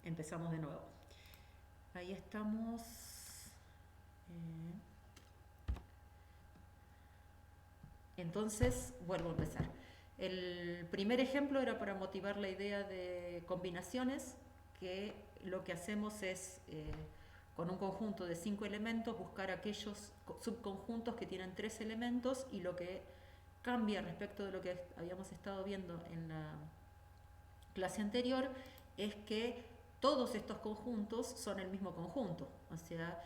Empezamos de nuevo. Ahí estamos. Entonces, vuelvo a empezar. El primer ejemplo era para motivar la idea de combinaciones, que lo que hacemos es, con un conjunto de 5 elementos, buscar aquellos subconjuntos que tienen 3 elementos, y lo que cambia respecto de lo que habíamos estado viendo en la clase anterior es que todos estos conjuntos son el mismo conjunto, o sea,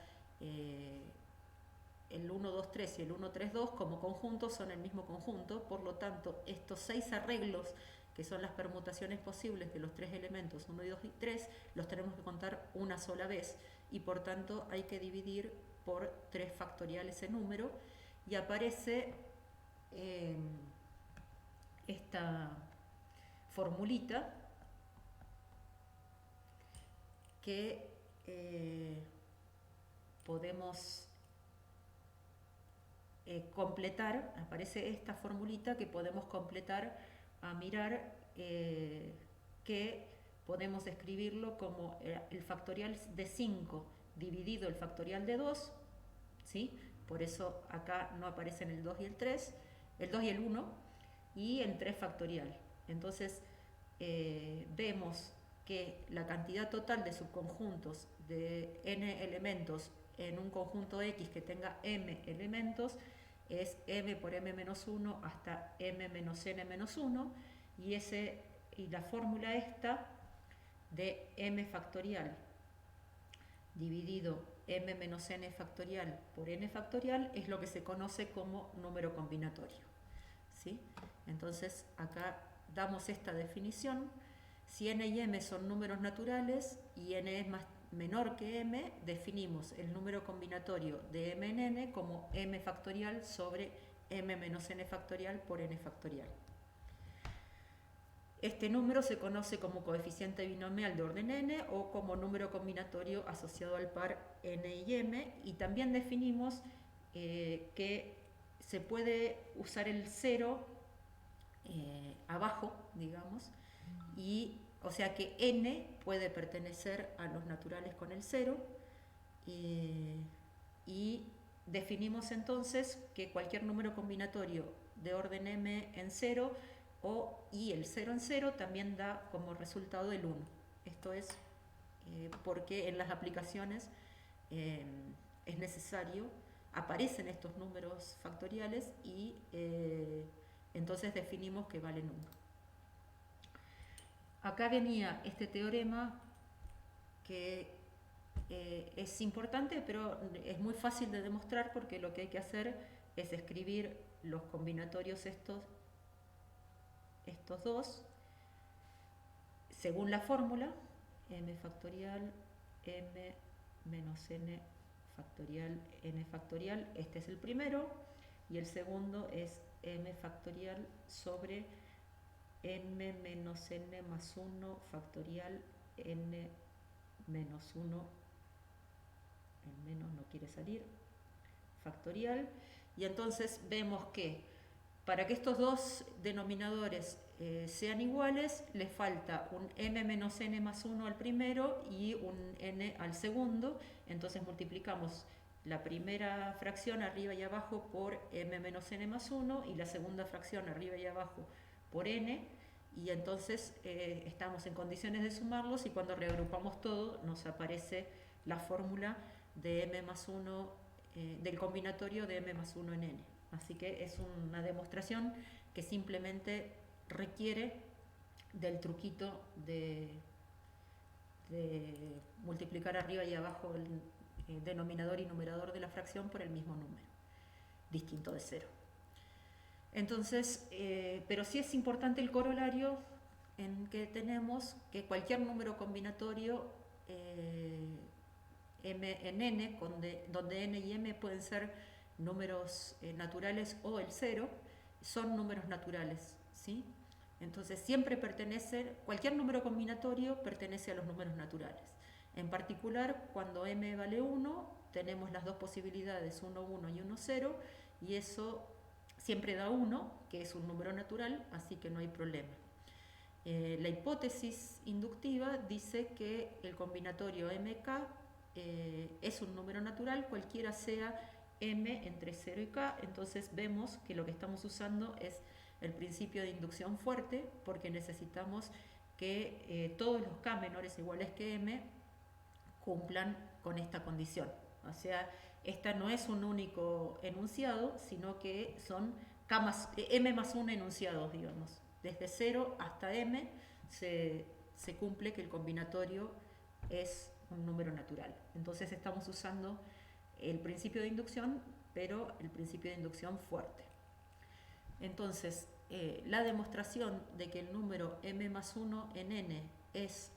el 1, 2, 3 y el 1, 3, 2 como conjuntos son el mismo conjunto. Por lo tanto, estos 6 arreglos, que son las permutaciones posibles de los 3 elementos 1, 2 y 3, los tenemos que contar una sola vez, y por tanto hay que dividir por 3 factoriales ese número, y aparece esta formulita que podemos completar. Aparece esta formulita que podemos completar a mirar, que podemos escribirlo como el factorial de 5 dividido el factorial de 2, ¿sí? Por eso acá no aparecen el 2 y el 3, el 2 y el 1, y el 3 factorial. Entonces vemos que la cantidad total de subconjuntos de n elementos en un conjunto X que tenga m elementos es m por m menos 1 hasta m menos n menos 1, y la fórmula esta de m factorial dividido m menos n factorial por n factorial es lo que se conoce como número combinatorio, ¿sí? Entonces acá damos esta definición. Si n y m son números naturales y n es menor que m, definimos el número combinatorio de m en n como m factorial sobre m menos n factorial por n factorial. Este número se conoce como coeficiente binomial de orden n o como número combinatorio asociado al par n y m, y también definimos que se puede usar el 0 abajo, digamos, y o sea que n puede pertenecer a los naturales con el 0, y definimos entonces que cualquier número combinatorio de orden m en 0 y el 0 en 0 también da como resultado el 1. Esto es porque en las aplicaciones es necesario, aparecen estos números factoriales, y entonces definimos que valen 1. Acá venía este teorema que es importante, pero es muy fácil de demostrar, porque lo que hay que hacer es escribir los combinatorios estos dos según la fórmula m factorial m menos n factorial n factorial. Este es el primero, y el segundo es m factorial sobre n menos n más 1 factorial n menos 1, el menos no quiere salir, factorial. Y entonces vemos que para que estos dos denominadores sean iguales, le falta un m menos n más 1 al primero y un n al segundo. Entonces multiplicamos la primera fracción arriba y abajo por m menos n más 1 y la segunda fracción arriba y abajo por n, y entonces estamos en condiciones de sumarlos, y cuando reagrupamos todo nos aparece la fórmula de m más 1, del combinatorio de m más 1 en n. Así que es una demostración que simplemente requiere del truquito de multiplicar arriba y abajo el denominador y numerador de la fracción por el mismo número, distinto de 0. Entonces, pero sí es importante el corolario, en que tenemos que cualquier número combinatorio m en n, donde n y m pueden ser números naturales o el 0, son números naturales, ¿sí? Entonces siempre cualquier número combinatorio pertenece a los números naturales. En particular, cuando m vale 1, tenemos las dos posibilidades, 1, 1 y 1, 0, y eso siempre da 1, que es un número natural, así que no hay problema. La hipótesis inductiva dice que el combinatorio MK es un número natural, cualquiera sea M entre 0 y K, entonces vemos que lo que estamos usando es el principio de inducción fuerte, porque necesitamos que todos los K menores o iguales que M cumplan con esta condición. O sea, esta no es un único enunciado, sino que son M más 1 enunciados, digamos. Desde 0 hasta M se cumple que el combinatorio es un número natural. Entonces estamos usando el principio de inducción, pero el principio de inducción fuerte. Entonces, la demostración de que el número m más 1 en n es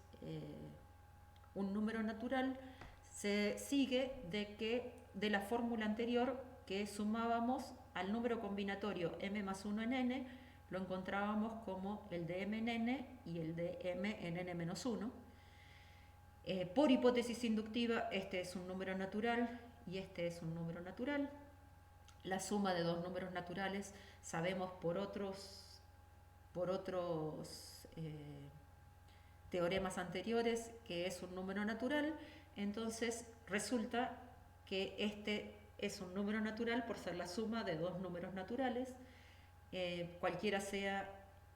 un número natural se sigue de la fórmula anterior, que sumábamos al número combinatorio m más 1 en n, lo encontrábamos como el de m en n y el de m en n menos 1. Por hipótesis inductiva, este es un número natural y este es un número natural. La suma de dos números naturales sabemos por otros teoremas anteriores que es un número natural. Entonces resulta que este es un número natural por ser la suma de dos números naturales, cualquiera sea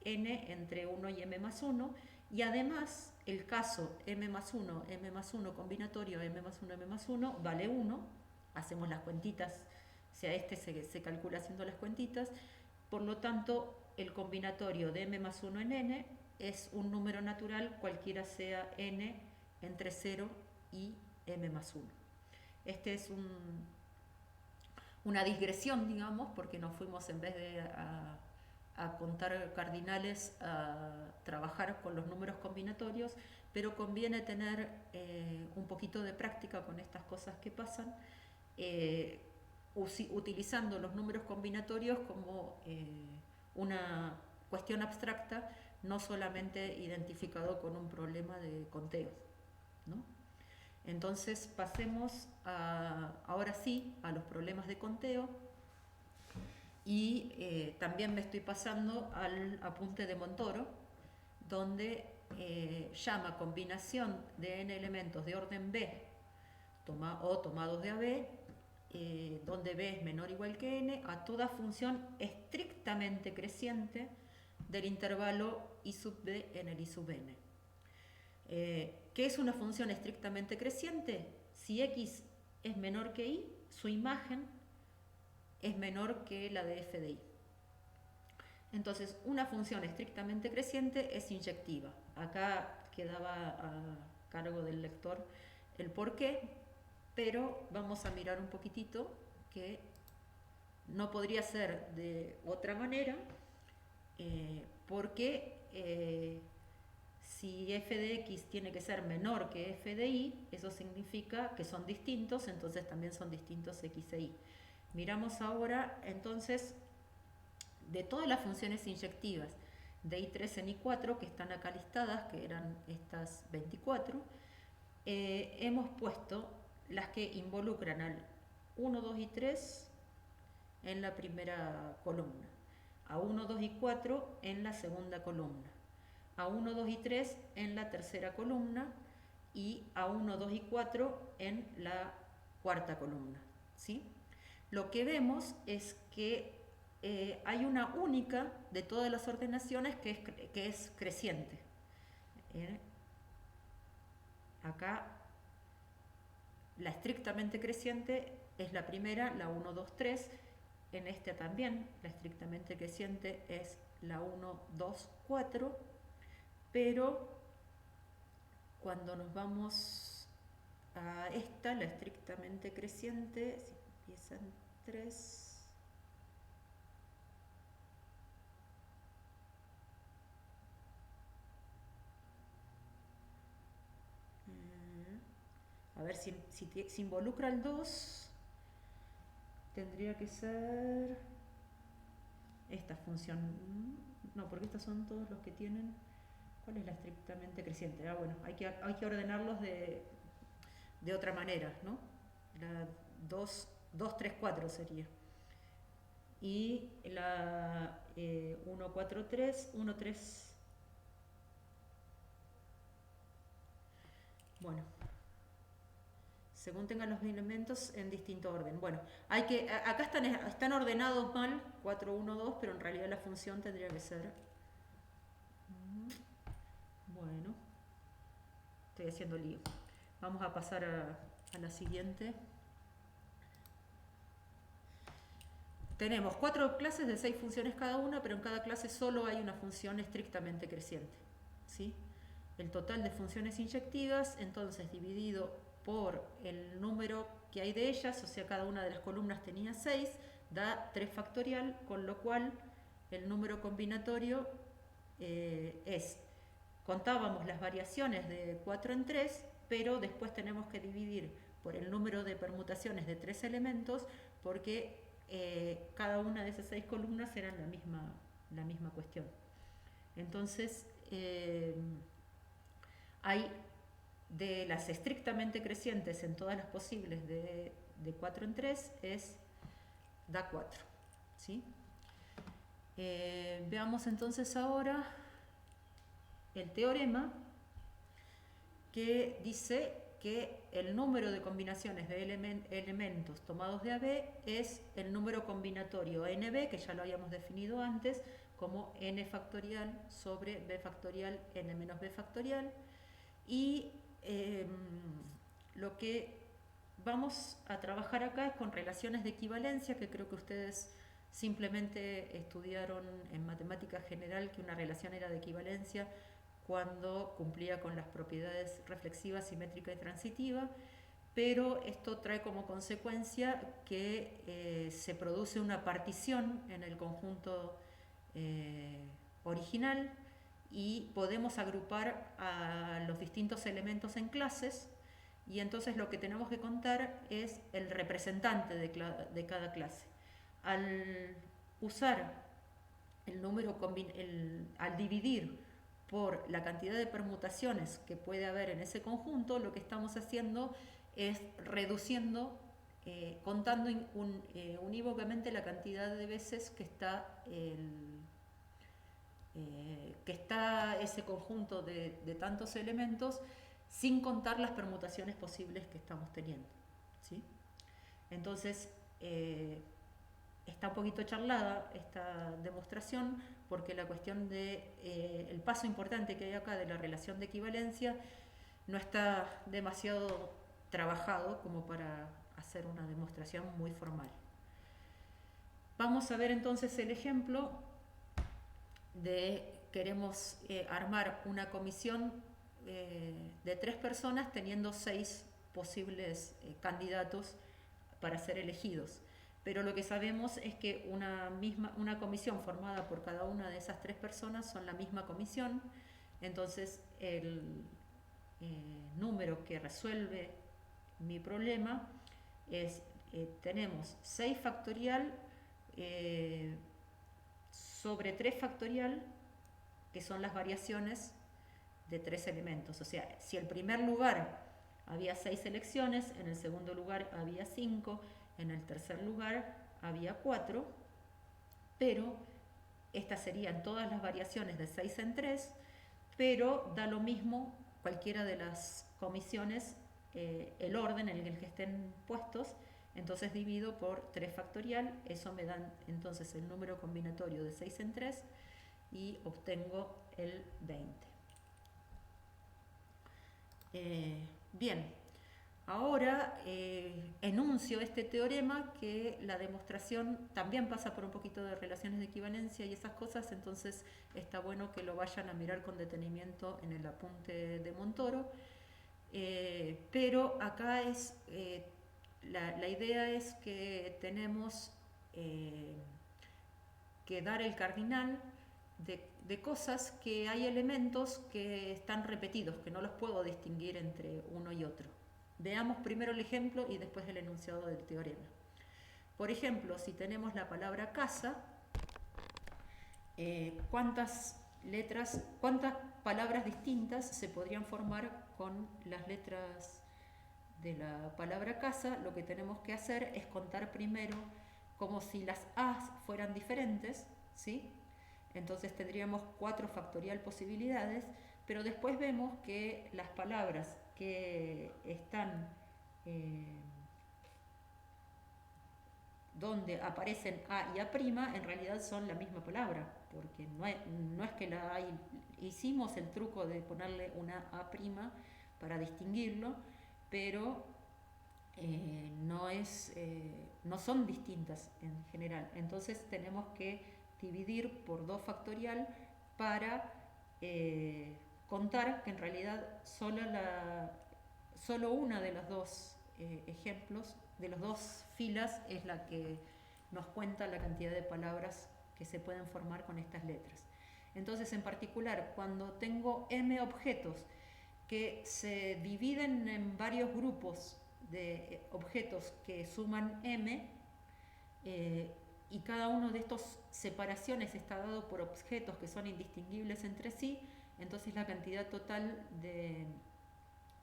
n entre 1 y m más 1, y además el caso m más 1 combinatorio m más 1 m más 1 vale 1, hacemos las cuentitas, o sea, este se calcula haciendo las cuentitas, por lo tanto el combinatorio de m más 1 en n es un número natural cualquiera sea n entre 0 y m más 1. Este es una digresión, digamos, porque nos fuimos, en vez de a contar cardinales, a trabajar con los números combinatorios, pero conviene tener un poquito de práctica con estas cosas que pasan, utilizando los números combinatorios como una cuestión abstracta, no solamente identificado con un problema de conteos, ¿no? Entonces pasemos ahora sí a los problemas de conteo, y también me estoy pasando al apunte de Montoro, donde llama combinación de n elementos de orden B o tomados de AB, donde B es menor o igual que n, a toda función estrictamente creciente del intervalo I sub B en el I sub n. ¿Qué es una función estrictamente creciente? Si X es menor que Y, su imagen es menor que la de f de Y. Entonces, una función estrictamente creciente es inyectiva. Acá quedaba a cargo del lector el porqué, pero vamos a mirar un poquitito que no podría ser de otra manera, porque si f de x tiene que ser menor que f de y, eso significa que son distintos, entonces también son distintos x e y. Miramos ahora, entonces, de todas las funciones inyectivas de I3 en I4, que están acá listadas, que eran estas 24, hemos puesto las que involucran al 1, 2 y 3 en la primera columna, a 1, 2 y 4 en la segunda columna, a 1, 2 y 3 en la tercera columna y a 1, 2 y 4 en la cuarta columna, ¿sí? Lo que vemos es que hay una única de todas las ordenaciones que es creciente. Acá la estrictamente creciente es la primera, la 1, 2, 3. En esta también la estrictamente creciente es la 1, 2, 4. Pero cuando nos vamos a esta, la estrictamente creciente, si empieza en 3... A ver, si involucra el 2, tendría que ser esta función. No, porque estos son todos los que tienen... ¿Cuál es la estrictamente creciente? Bueno, hay que ordenarlos de otra manera, ¿no? La 2, 3, 4 sería. Y la 1, 4, 3, 1, 3... Bueno, según tengan los elementos en distinto orden. Bueno, acá están ordenados mal, 4, 1, 2, pero en realidad la función tendría que ser... Bueno, estoy haciendo lío. Vamos a pasar a la siguiente. Tenemos 4 clases de 6 funciones cada una, pero en cada clase solo hay una función estrictamente creciente, ¿sí? El total de funciones inyectivas, entonces dividido por el número que hay de ellas, o sea, cada una de las columnas tenía 6, da 3 factorial, con lo cual el número combinatorio contábamos las variaciones de 4 en 3, pero después tenemos que dividir por el número de permutaciones de 3 elementos, porque cada una de esas 6 columnas eran la misma cuestión. Entonces, hay de las estrictamente crecientes en todas las posibles de 4 en 3, da 4, ¿sí? Veamos entonces ahora el teorema que dice que el número de combinaciones de elementos tomados de AB es el número combinatorio NB, que ya lo habíamos definido antes, como n factorial sobre b factorial n menos b factorial. Y lo que vamos a trabajar acá es con relaciones de equivalencia, que creo que ustedes simplemente estudiaron en matemática general que una relación era de equivalencia cuando cumplía con las propiedades reflexiva, simétrica y transitiva, pero esto trae como consecuencia que se produce una partición en el conjunto original y podemos agrupar a los distintos elementos en clases, y entonces lo que tenemos que contar es el representante de cada clase. Al usar el número, al dividir por la cantidad de permutaciones que puede haber en ese conjunto, lo que estamos haciendo es reduciendo, contando unívocamente la cantidad de veces que está ese conjunto de tantos elementos, sin contar las permutaciones posibles que estamos teniendo, ¿sí? Entonces, está un poquito charlada esta demostración, porque la cuestión el paso importante que hay acá de la relación de equivalencia no está demasiado trabajado como para hacer una demostración muy formal. Vamos a ver entonces el ejemplo queremos armar una comisión de 3 personas teniendo 6 posibles candidatos para ser elegidos. Pero lo que sabemos es que una comisión formada por cada una de esas 3 personas son la misma comisión, entonces el número que resuelve mi problema es, tenemos 6 factorial sobre 3 factorial, que son las variaciones de 3 elementos. O sea, si en el primer lugar había 6 selecciones, en el segundo lugar había 5, en el tercer lugar había 4, pero estas serían todas las variaciones de 6 en 3, pero da lo mismo cualquiera de las comisiones, el orden en el que estén puestos, entonces divido por 3 factorial, eso me da entonces el número combinatorio de 6 en 3 y obtengo el 20. Bien, ahora enuncio este teorema, que la demostración también pasa por un poquito de relaciones de equivalencia y esas cosas, entonces está bueno que lo vayan a mirar con detenimiento en el apunte de Montoro, pero acá la idea es que tenemos que dar el cardinal de cosas que hay elementos que están repetidos, que no los puedo distinguir entre uno y otro. Veamos primero el ejemplo y después el enunciado del teorema. Por ejemplo, si tenemos la palabra casa, ¿cuántas palabras distintas se podrían formar con las letras de la palabra casa? Lo que tenemos que hacer es contar primero como si las A's fueran diferentes, ¿sí? Entonces tendríamos 4 factorial posibilidades, pero después vemos que las palabras que están donde aparecen A y A', en realidad son la misma palabra, porque no es que hicimos el truco de ponerle una A' para distinguirlo, pero no son distintas en general. Entonces tenemos que dividir por 2 factorial para contar que en realidad solo una de los dos ejemplos, de las dos filas, es la que nos cuenta la cantidad de palabras que se pueden formar con estas letras. Entonces, en particular, cuando tengo m objetos que se dividen en varios grupos de objetos que suman m, y cada uno de estas separaciones está dado por objetos que son indistinguibles entre sí, entonces la cantidad total de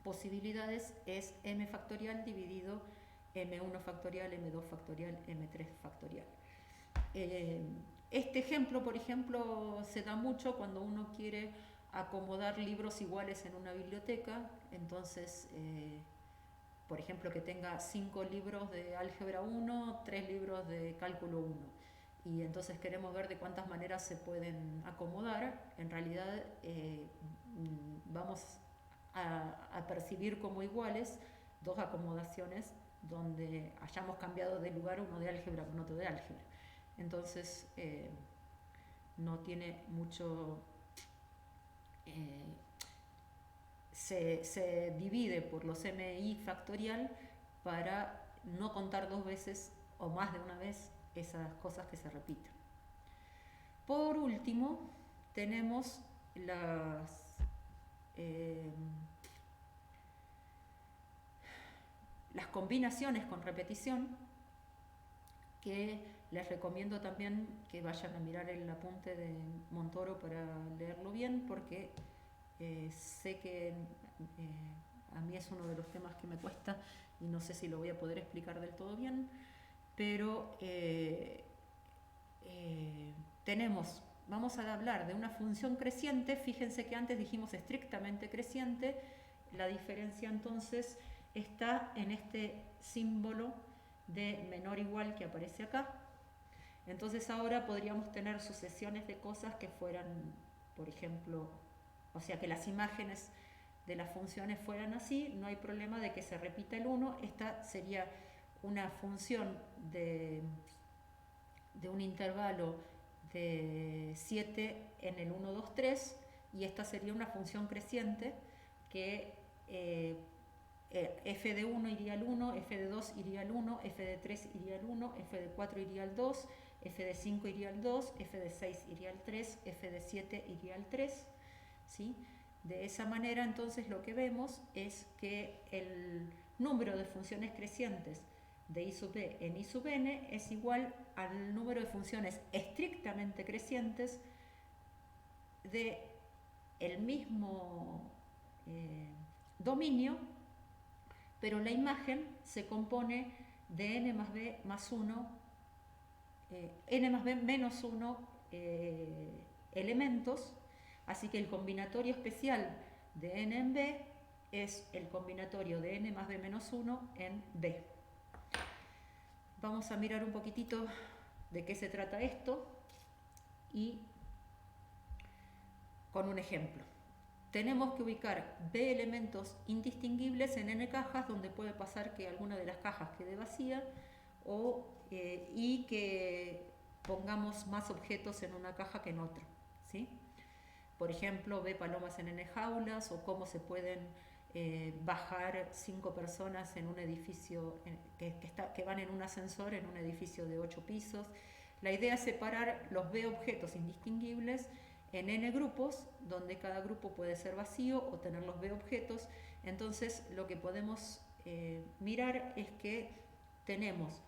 posibilidades es m factorial dividido m1 factorial, m2 factorial, m3 factorial. Este ejemplo, por ejemplo, se da mucho cuando uno quiere acomodar libros iguales en una biblioteca. Entonces, por ejemplo, que tenga 5 libros de álgebra 1, 3 libros de cálculo 1. Y entonces queremos ver de cuántas maneras se pueden acomodar. En realidad, vamos a percibir como iguales 2 acomodaciones donde hayamos cambiado de lugar uno de álgebra con otro de álgebra. Entonces, no tiene mucho... se divide por los mi factorial para no contar 2 veces o más de una vez esas cosas que se repiten. Por último, tenemos las combinaciones con repetición, que les recomiendo también que vayan a mirar el apunte de Montoro para leerlo bien, porque sé que a mí es uno de los temas que me cuesta y no sé si lo voy a poder explicar del todo bien, pero vamos a hablar de una función creciente. Fíjense que antes dijimos estrictamente creciente. La diferencia entonces está en este símbolo de menor o igual que aparece acá. Entonces ahora podríamos tener sucesiones de cosas que fueran, por ejemplo, o sea, que las imágenes de las funciones fueran así. No hay problema de que se repita el 1. Esta sería una función de un intervalo de 7 en el 1, 2, 3, y esta sería una función creciente que f de 1 iría al 1, f de 2 iría al 1, f de 3 iría al 1, f de 4 iría al 2, f de 5 iría al 2, f de 6 iría al 3, f de 7 iría al 3, ¿sí? De esa manera, entonces, lo que vemos es que el número de funciones crecientes de I sub b en I sub n es igual al número de funciones estrictamente crecientes de el mismo dominio, pero la imagen se compone de n más b más 1, n más b menos 1 elementos, así que el combinatorio especial de n en b es el combinatorio de n más b menos 1 en b. Vamos a mirar un poquitito de qué se trata esto y con un ejemplo. Tenemos que ubicar b elementos indistinguibles en n cajas, donde puede pasar que alguna de las cajas quede vacía y que pongamos más objetos en una caja que en otra, ¿sí? Por ejemplo, b palomas en n jaulas, o cómo se pueden bajar 5 personas en un edificio que van en un ascensor en un edificio de 8 pisos. La idea es separar los b objetos indistinguibles en n grupos, donde cada grupo puede ser vacío o tener los b objetos. Entonces, lo que podemos mirar es que tenemos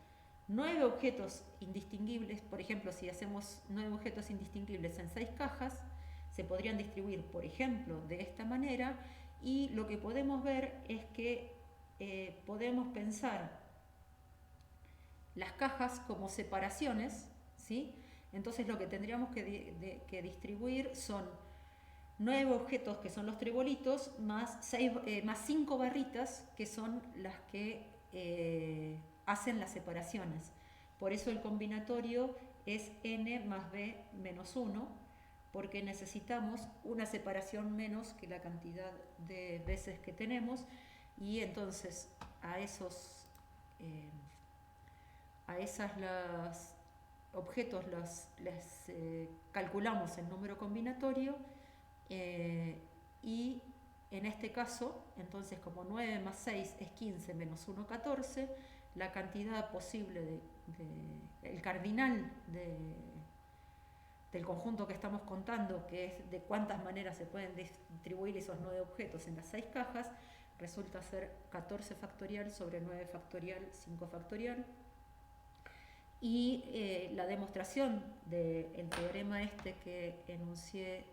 9 objetos indistinguibles. Por ejemplo, si hacemos 9 objetos indistinguibles en 6 cajas, se podrían distribuir, por ejemplo, de esta manera, y lo que podemos ver es que podemos pensar las cajas como separaciones, ¿sí? Entonces lo que tendríamos que distribuir son 9 objetos que son los trebolitos, más 5 barritas que son las que hacen las separaciones. Por eso el combinatorio es n más b menos 1, porque necesitamos una separación menos que la cantidad de veces que tenemos, y entonces a esos objetos les calculamos el número combinatorio, y en este caso, entonces, como 9 más 6 es 15 menos 1, 14, la cantidad posible el cardinal del conjunto que estamos contando, que es de cuántas maneras se pueden distribuir esos 9 objetos en las 6 cajas, resulta ser 14 factorial sobre 9 factorial, 5 factorial. Y la demostración del teorema este que enuncié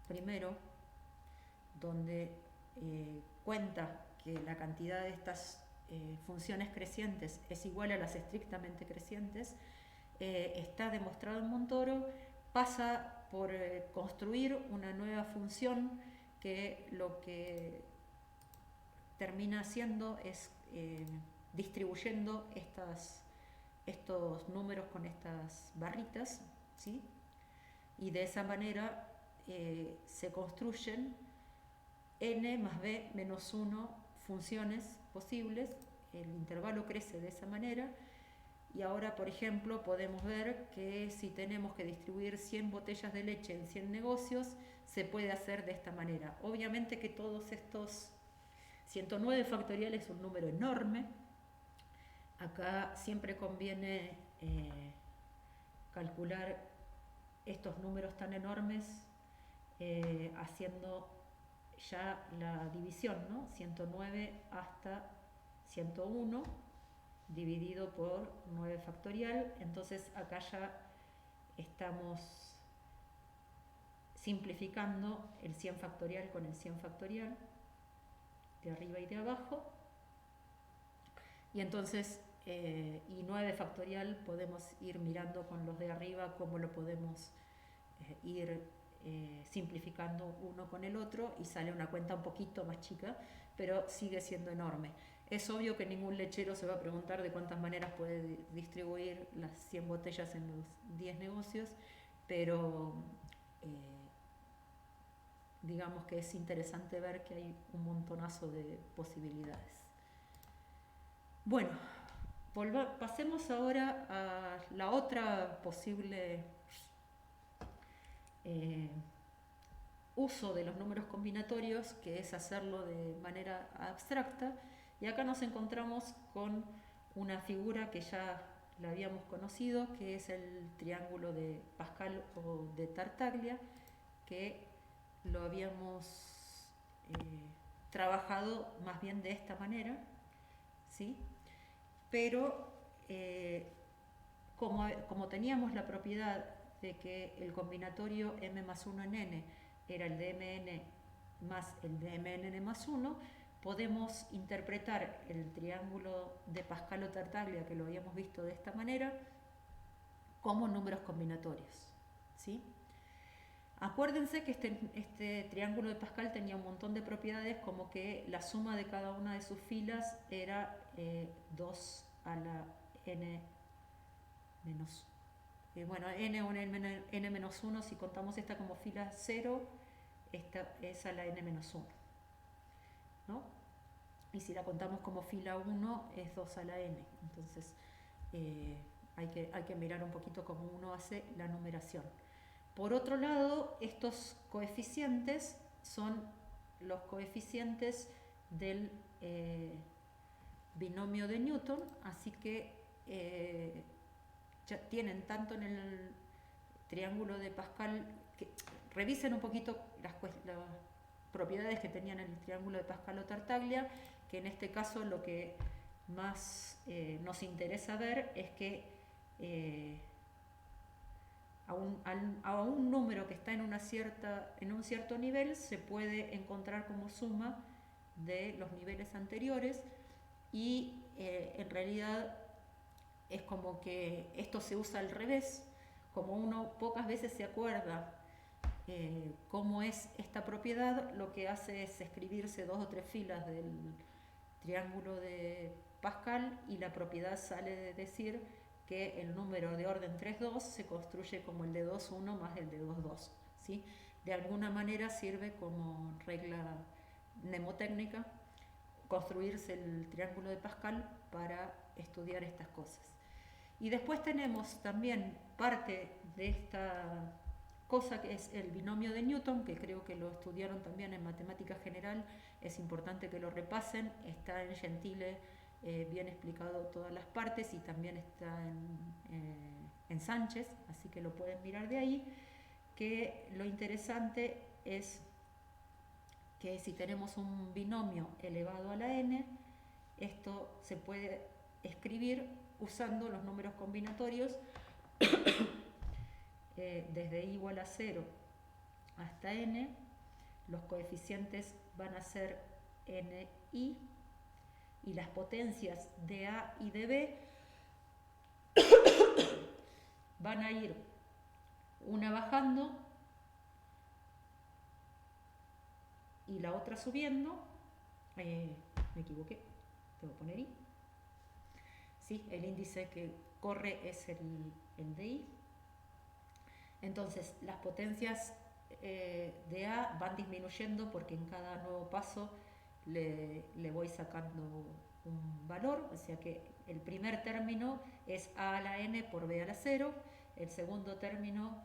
primero, donde cuenta que la cantidad de estas funciones crecientes es igual a las estrictamente crecientes, está demostrado en Montoro, pasa por construir una nueva función que lo que termina haciendo es distribuyendo estos números con estas barritas, ¿sí? Y de esa manera se construyen n más b menos 1 funciones posibles, el intervalo crece de esa manera, y ahora, por ejemplo, podemos ver que si tenemos que distribuir 100 botellas de leche en 100 negocios, se puede hacer de esta manera. Obviamente que todos estos 109 factorial es un número enorme. Acá siempre conviene calcular estos números tan enormes haciendo ya la división, ¿no? 109 hasta 101 dividido por 9 factorial. Entonces acá ya estamos simplificando el 100 factorial con el 100 factorial de arriba y de abajo, y entonces y 9 factorial podemos ir mirando con los de arriba cómo lo podemos ir simplificando uno con el otro, y sale una cuenta un poquito más chica, pero sigue siendo enorme. Es obvio que ningún lechero se va a preguntar de cuántas maneras puede distribuir las 100 botellas en los 10 negocios, pero digamos que es interesante ver que hay un montonazo de posibilidades. Bueno, pasemos ahora a la otra posible uso de los números combinatorios, que es hacerlo de manera abstracta, y acá nos encontramos con una figura que ya la habíamos conocido, que es el triángulo de Pascal o de Tartaglia, que lo habíamos trabajado más bien de esta manera, ¿sí? Pero como teníamos la propiedad de que el combinatorio m más 1 en n era el de mn más el de mn más 1, podemos interpretar el triángulo de Pascal o Tartaglia, que lo habíamos visto de esta manera, como números combinatorios, ¿sí? Acuérdense que este triángulo de Pascal tenía un montón de propiedades, como que la suma de cada una de sus filas era 2 a la n menos bueno, n o n menos 1, si contamos esta como fila 0, esta es a la n menos 1, ¿no? Y si la contamos como fila 1, es 2 a la n. Entonces hay que mirar un poquito cómo uno hace la numeración. Por otro lado, estos coeficientes son los coeficientes del binomio de Newton, así que ya tienen tanto en el triángulo de Pascal, que revisen un poquito las propiedades que tenían en el triángulo de Pascal o Tartaglia, que en este caso lo que más nos interesa ver es que a un número que está en un cierto nivel se puede encontrar como suma de los niveles anteriores, y en realidad es como que esto se usa al revés. Como uno pocas veces se acuerda cómo es esta propiedad, lo que hace es escribirse 2 o 3 filas del triángulo de Pascal y la propiedad sale de decir que el número de orden 3,2 se construye como el de 2,1 más el de 2,2, ¿sí? De alguna manera sirve como regla mnemotécnica construirse el triángulo de Pascal para estudiar estas cosas. Y después tenemos también parte de esta cosa que es el binomio de Newton, que creo que lo estudiaron también en matemática general, es importante que lo repasen, está en Gentile bien explicado todas las partes y también está en Sánchez, así que lo pueden mirar de ahí, que lo interesante es que si tenemos un binomio elevado a la n, esto se puede escribir usando los números combinatorios desde i igual a 0 hasta n, los coeficientes van a ser ni y las potencias de a y de b van a ir una bajando y la otra subiendo. Me equivoqué, tengo que poner i. ¿Sí? El índice que corre es el de i. Entonces, las potencias de A van disminuyendo porque en cada nuevo paso le voy sacando un valor, o sea que el primer término es A a la n por B a la 0, el segundo término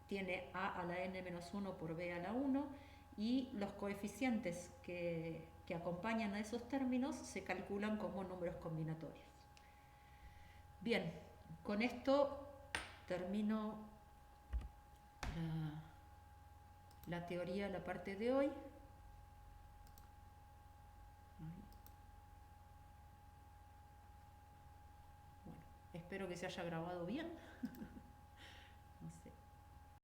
tiene A a la n menos 1 por B a la 1 y los coeficientes que acompañan a esos términos se calculan como números combinatorios. Bien, con esto termino la teoría, la parte de hoy. Bueno, espero que se haya grabado bien.